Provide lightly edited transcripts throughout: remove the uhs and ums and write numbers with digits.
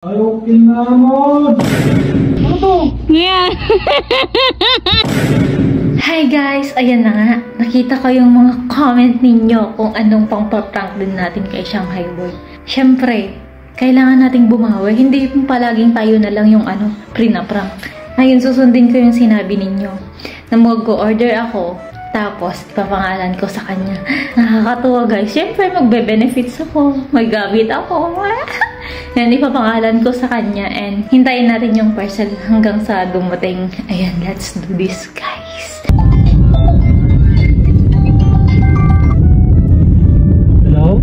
Ayaw kinamon! Ano to? Yeah. Hi guys! Ayan na nga. Nakita ko yung mga comment ninyo kung anong pang-prank din natin kay Shanghai Boy. Siyempre, kailangan nating bumawi. Hindi yung palaging tayo na lang yung pre-na-prank. Ngayon, susundin ko yung sinabi ninyo. Na mag-order ako, tapos ipapangalan ko sa kanya. Nakakatuwa guys. Siyempre, magbe-benefits ako. May gamit ako. Yan, ipapangalan ko sa kanya and hintayin natin yung parcel hanggang sa dumating. Ayan, let's do this, guys. Hello?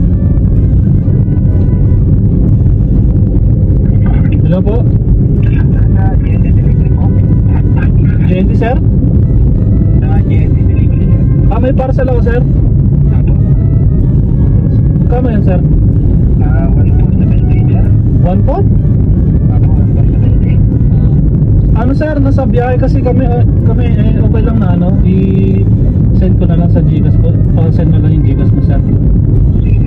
Hello po? JNT, sir? May parcel ako, sir? Kama yan, sir? 1 po? Ano sir, nasa biyahe kasi kami okay lang na i-send ko na lang sa Gcash po. Pa-send na lang yung Gcash mo sir.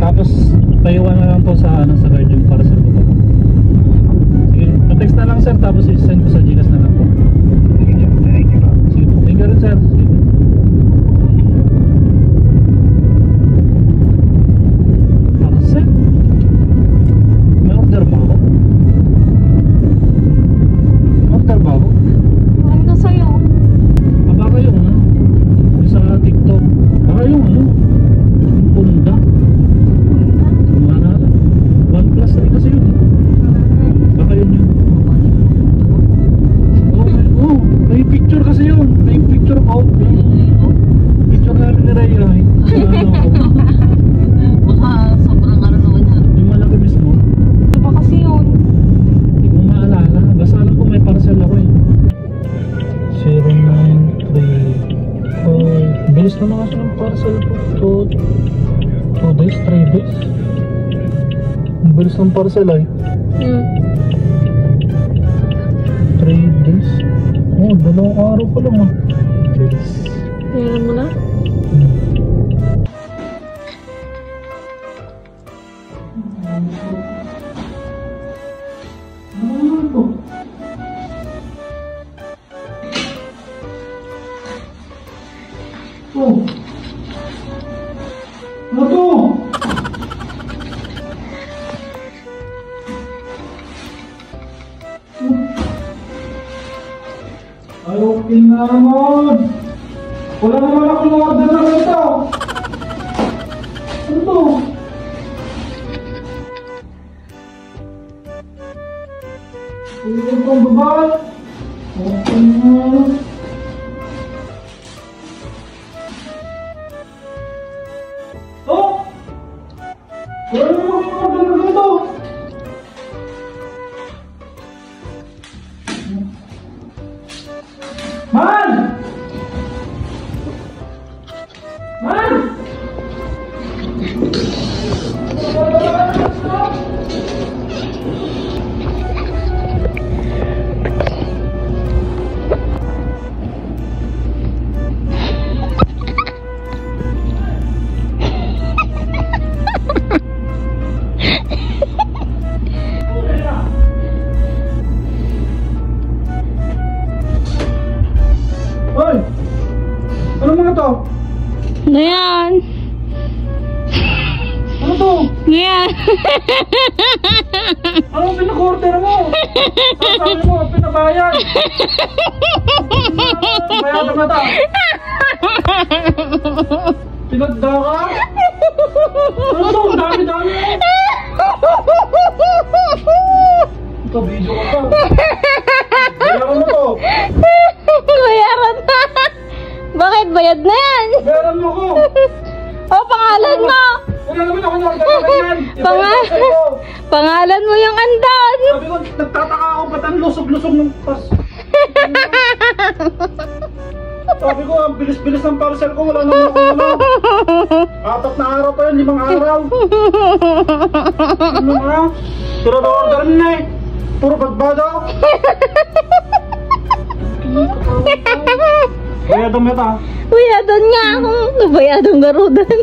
Tapos paiwan na lang po sa sa guard yung parcel ko po. Sige, text na lang sir tapos i-send ko sa Gcash na lang po. Sige, thank you rin sir. Parcel? May order ba ako? Order ba ako? Ano sa'yo? Baka yung yung sa TikTok. Baka yung yung Punda. Mana lang. OnePlus rin kasi yun. Baka yun yun. Oh, may picture kasi yun. May picture ko. Picture namin ni Raya. Baka sobrang ano naman yan. Yung malaki mismo. Ano ba kasi yun? Hindi ko maalala. Basta alam ko may parcel ako eh. 0934. Bilis naman kasi ng parcel ko. 2 days, 3 days. Ang bilis ng parcel ay. 3 days. Oh, 2 araw pa lang ah. Bilis. Tingnan mo na. Oh. Ano to? Ayaw kinamon! Wala naman akong order na ito! Ano to? Ayaw kong babae! Okay na! Oh! Wala naman akong order na ito! Man! Man! Hoy! Ano mga to? Ano yan? Ano to? Ano yan? Anong pinaka-order mo? Sabi mo, pinabayad. Bayadan na ta. Pinagda ka? Ano to? Ang dami-dami eh. Ito, video ka pa. Bayaran mo to. Bayaran na. Bakit bayad na yan? Bayaran mo ko. Oh, pangalan mo. Wala naman ako na-order yan. Pangalan mo yung andan. Sabi ko, nagtataka ako ba't ang lusog-lusog ng pas. Sabi ko, ang bilis-bilis ng parcel ko, wala naman ako Apat na araw pa yun, 5 araw. Ano nga? Pero na-order na eh. Puro badbado. Bayadong meta. Bayadon nga akong. Bayadong garudan.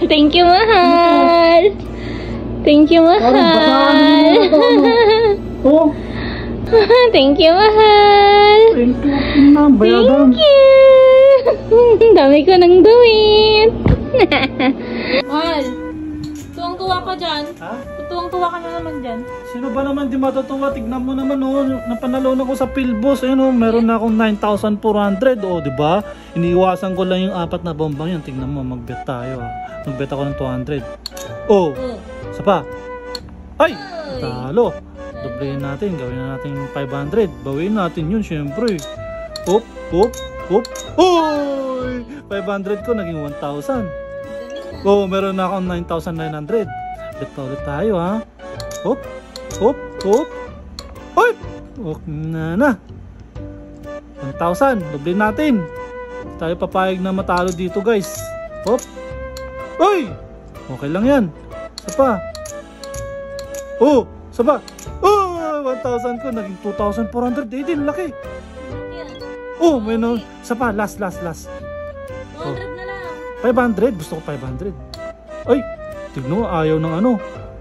Thank you, mahal. Thank you, Parang basahan mo mahal. na to, ano? Oh, Thank you, mahal. thank you na, bayadan. Thank you. Dami ko ng duwit. Mahal, tuwang-tuwa ka dyan. Ha? Tuwang-tuwa ka na naman dyan. Sino ba naman di matutuwa? Tignan mo naman, oh, napanalo na ko sa Philbos. Ayun, oh, meron na akong 9,400. Oh, di ba? Iniiwasan ko lang yung 4 na bombang yun. Tignan mo, mag-bet tayo. Mag-bet ako ng 200. Oh, isa pa. Ay, talo. Doblehin natin, gawin na natin 500. Bawiin natin yun, syempre. Hop, hop, hop. Uy! 500 ko, naging 1,000. Oh, meron na akong 9,900. Bet pa ulit tayo, ha? Hop, hop, hop. Uy! Okay na. 1,000. Doblehin natin. Hindi tayo papayag na matalo dito, guys. Hop. Uy! Okay lang yan. Isa pa. Oh! Isa pa. Oh! 1,000 ko. Naging 2,400. Eh, din, laki. Oh, may no. Isa pa. Last. 200 na lang. 500. Gusto ko 500. Ay! Tignan mo. Ayaw ng ano.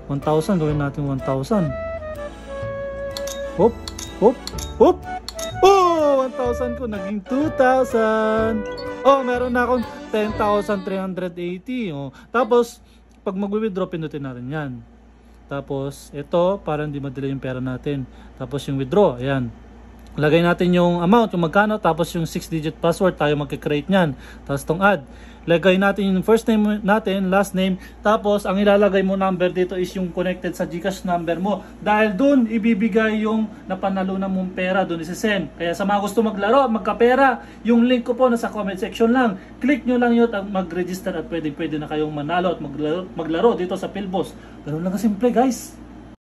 1,000. Gawin natin 1,000. Hop! Hop! Hop! Oh! 1,000 ko. Naging 2,000. Oh, meron na akong 10,380. Oh. Tapos, pag mag-withdraw, pinutin natin yan. Tapos, ito, para hindi madala yung pera natin. Tapos, yung withdraw, ayan. Lagay natin yung amount, yung magkano, tapos yung 6-digit password, tayo magkikreate nyan. Tapos, itong add. Lagay natin yung first name natin, last name, tapos, ang ilalagay mo number dito is yung connected sa GCash number mo. Dahil dun, ibibigay yung napanalunan mong pera, dun isi-send. Kaya sa mga gusto maglaro, magkapera, yung link ko po nasa comment section lang. Click nyo lang yun at mag-register at pwede na kayong manalo at maglaro dito sa Philbos. Ganun lang kasimple, guys.